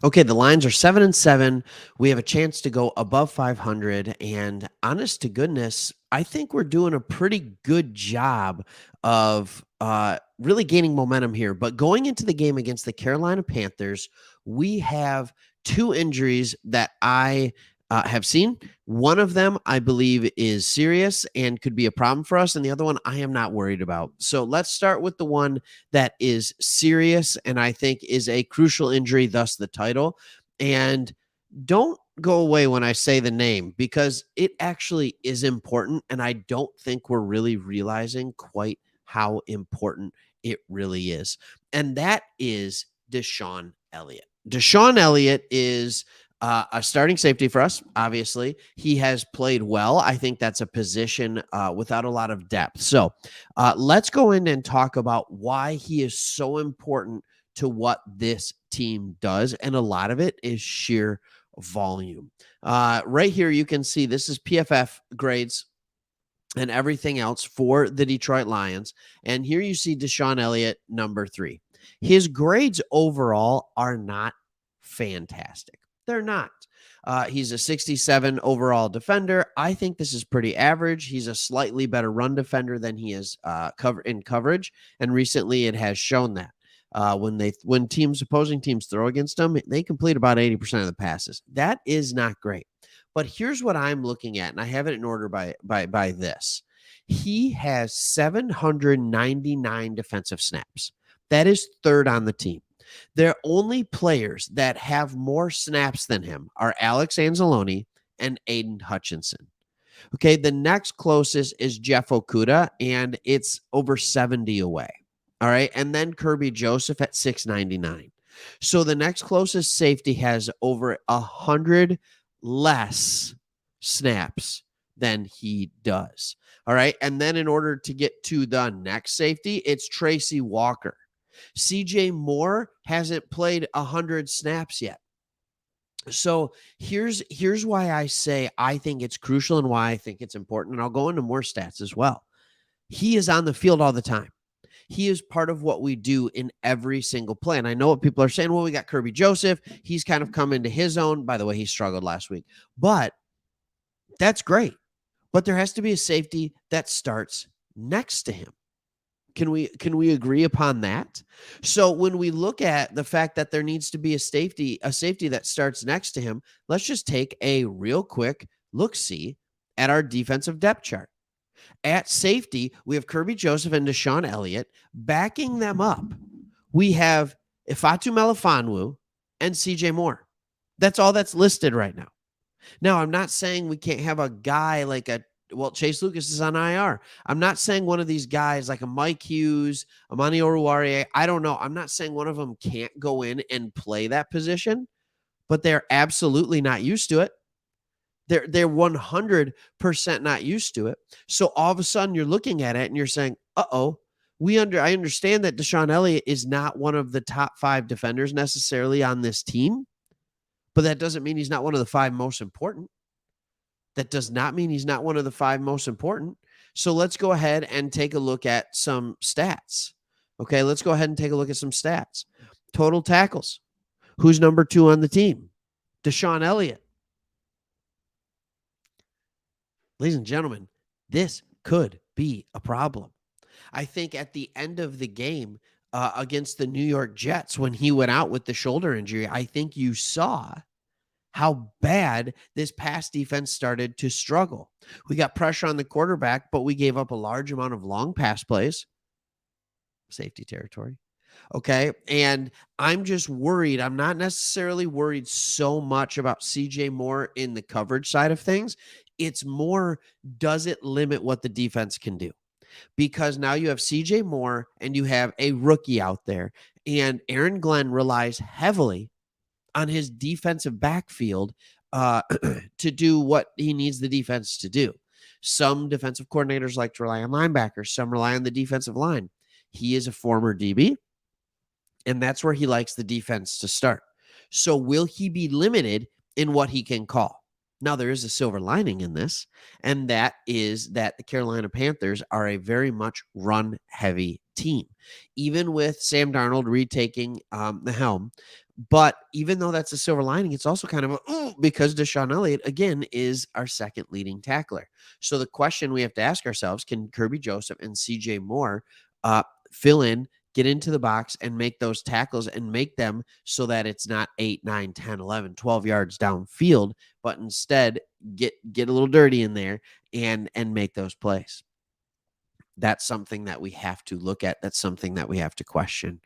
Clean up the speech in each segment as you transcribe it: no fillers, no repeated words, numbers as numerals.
Okay, the lines are 7-7. We have a chance to go above 500. And honest to goodness, I think we're doing a pretty good job of really gaining momentum here. But going into the game against the Carolina Panthers, we have two injuries that I have seen. One of them, I believe, is serious and could be a problem for us. And the other one, I am not worried about. So let's start with the one that is serious and I think is a crucial injury, thus the title. And don't go away when I say the name because it actually is important. And I don't think we're really realizing quite how important it really is. And that is DeShon Elliott. DeShon Elliott is a starting safety for us, obviously. He has played well. I think that's a position without a lot of depth. So let's go in and talk about why he is so important to what this team does. And a lot of it is sheer volume. Right here, you can see this is PFF grades and everything else for the Detroit Lions. And here you see DeShon Elliott, number 3. His grades overall are not fantastic. They're not. He's a 67 overall defender. I think this is pretty average. He's a slightly better run defender than he is in coverage, and recently it has shown that. When opposing teams throw against him, they complete about 80% of the passes. That is not great. But here's what I'm looking at, and I have it in order by this. He has 799 defensive snaps. That is third on the team. The only players that have more snaps than him are Alex Anzalone and Aiden Hutchinson. Okay, the next closest is Jeff Okudah, and it's over 70 away. All right, and then Kirby Joseph at 699. So the next closest safety has over 100 less snaps than he does. All right, and then in order to get to the next safety, it's Tracy Walker. CJ Moore hasn't played 100 snaps yet. So here's why I say I think it's crucial and why I think it's important. And I'll go into more stats as well. He is on the field all the time. He is part of what we do in every single play. And I know what people are saying. Well, we got Kirby Joseph. He's kind of come into his own. By the way, he struggled last week. But that's great. But there has to be a safety that starts next to him. Can we agree upon that? So when we look at the fact that there needs to be a safety that starts next to him, let's just take a real quick look-see at our defensive depth chart. At safety, we have Kirby Joseph and DeShon Elliott. Backing them up, we have Ifeatu Melifonwu and CJ Moore. That's all that's listed right now. Now, I'm not saying we can't have a guy like Chase Lucas is on IR. I'm not saying one of these guys like a Mike Hughes, Amani Oruwariye, I don't know. I'm not saying one of them can't go in and play that position, but they're absolutely not used to it. They're 100% not used to it. So all of a sudden you're looking at it and you're saying, uh-oh, I understand that DeShon Elliott is not one of the top 5 defenders necessarily on this team, but that doesn't mean he's not one of the 5 most important. That does not mean he's not one of the 5 most important. So let's go ahead and take a look at some stats. Okay, let's go ahead and take a look at some stats. Total tackles. Who's number 2 on the team? DeShon Elliott. Ladies and gentlemen, this could be a problem. I think at the end of the game against the New York Jets, when he went out with the shoulder injury, I think you saw how bad this pass defense started to struggle. We got pressure on the quarterback, but we gave up a large amount of long pass plays. Safety territory. Okay. And I'm just worried. I'm not necessarily worried so much about CJ Moore in the coverage side of things. It's more, does it limit what the defense can do? Because now you have CJ Moore and you have a rookie out there, and Aaron Glenn relies heavily on his defensive backfield to do what he needs the defense to do. Some defensive coordinators like to rely on linebackers. Some rely on the defensive line. He is a former DB, and that's where he likes the defense to start. So will he be limited in what he can call? Now, there is a silver lining in this, and that is that the Carolina Panthers are a very much run-heavy team. Even with Sam Darnold retaking the helm, But even though that's a silver lining, it's also kind of a "Ooh," because DeShon Elliott, again, is our second leading tackler. So the question we have to ask ourselves, can Kirby Joseph and CJ Moore uh, fill in, get into the box, and make those tackles and make them so that it's not 8, 9, 10, 11, 12 yards downfield, but instead get a little dirty in there and make those plays. That's something that we have to look at. That's something that we have to question.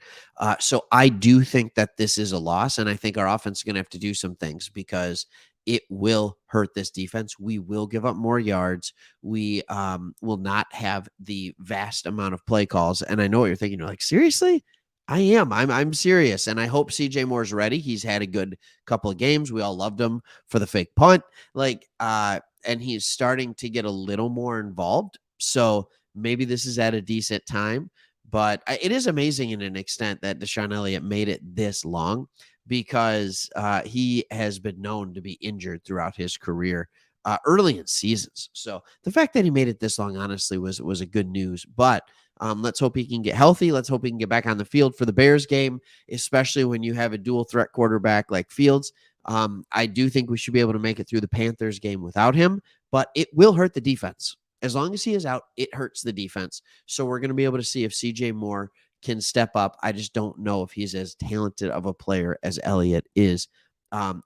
So I do think that this is a loss, and I think our offense is going to have to do some things because it will hurt this defense. We will give up more yards. We will not have the vast amount of play calls. And I know what you're thinking. You're like, seriously? I am. I'm serious, and I hope CJ Moore's ready. He's had a good couple of games. We all loved him for the fake punt, and he's starting to get a little more involved. So maybe this is at a decent time, but it is amazing in an extent that DeShon Elliott made it this long because he has been known to be injured throughout his career early in seasons. So the fact that he made it this long, honestly, was a good news. But let's hope he can get healthy. Let's hope he can get back on the field for the Bears game, especially when you have a dual threat quarterback like Fields. I do think we should be able to make it through the Panthers game without him, but it will hurt the defense. As long as he is out, it hurts the defense. So we're going to be able to see if CJ Moore can step up. I just don't know if he's as talented of a player as Elliott is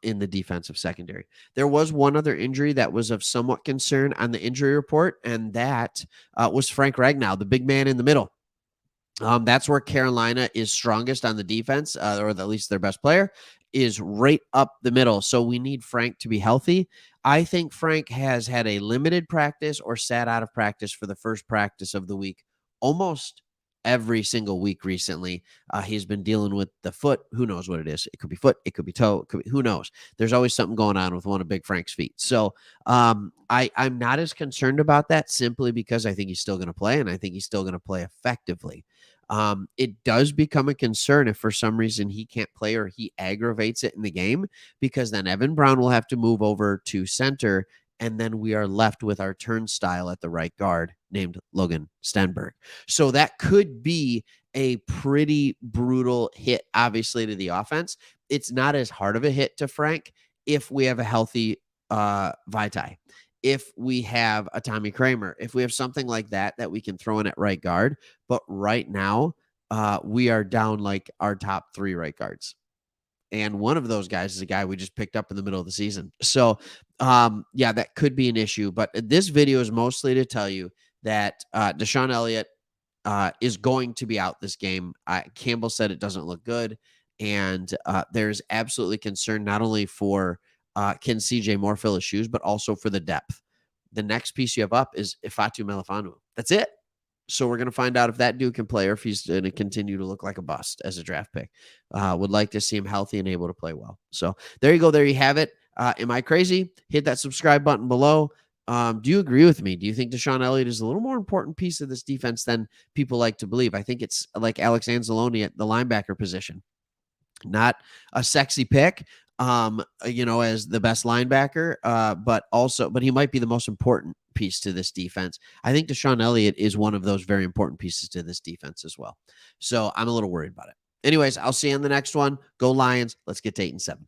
in the defensive secondary. There was one other injury that was of somewhat concern on the injury report, and that was Frank Ragnow, the big man in the middle. That's where Carolina is strongest on the defense, or at least their best player is right up the middle. So we need Frank to be healthy. I think Frank has had a limited practice or sat out of practice for the first practice of the week almost every single week recently. He's been dealing with the foot. Who knows what it is? It could be foot. It could be toe. It could be, who knows? There's always something going on with one of Big Frank's feet. So I'm not as concerned about that simply because I think he's still going to play, and I think he's still going to play effectively. It does become a concern if for some reason he can't play or he aggravates it in the game, because then Evan Brown will have to move over to center, and then we are left with our turnstile at the right guard named Logan Stenberg. So that could be a pretty brutal hit, obviously, to the offense. It's not as hard of a hit to Frank if we have a healthy Vitae, if we have a Tommy Kramer, if we have something like that that we can throw in at right guard. But right now, we are down like our top 3 right guards. And one of those guys is a guy we just picked up in the middle of the season. So, yeah, that could be an issue. But this video is mostly to tell you that DeShon Elliott is going to be out this game. Campbell said it doesn't look good. And there's absolutely concern not only for can CJ Moore fill his shoes, but also for the depth. The next piece you have up is Ifatu Melifonwu. That's it. So we're going to find out if that dude can play or if he's going to continue to look like a bust as a draft pick. Would like to see him healthy and able to play well. So there you go. There you have it. Am I crazy? Hit that subscribe button below. Do you agree with me? Do you think DeShon Elliott is a little more important piece of this defense than people like to believe? I think it's like Alex Anzalone at the linebacker position. Not a sexy pick, as the best linebacker, but he might be the most important piece to this defense. I think DeShon Elliott is one of those very important pieces to this defense as well. So I'm a little worried about it. Anyways, I'll see you on the next one. Go Lions. Let's get to 8-7.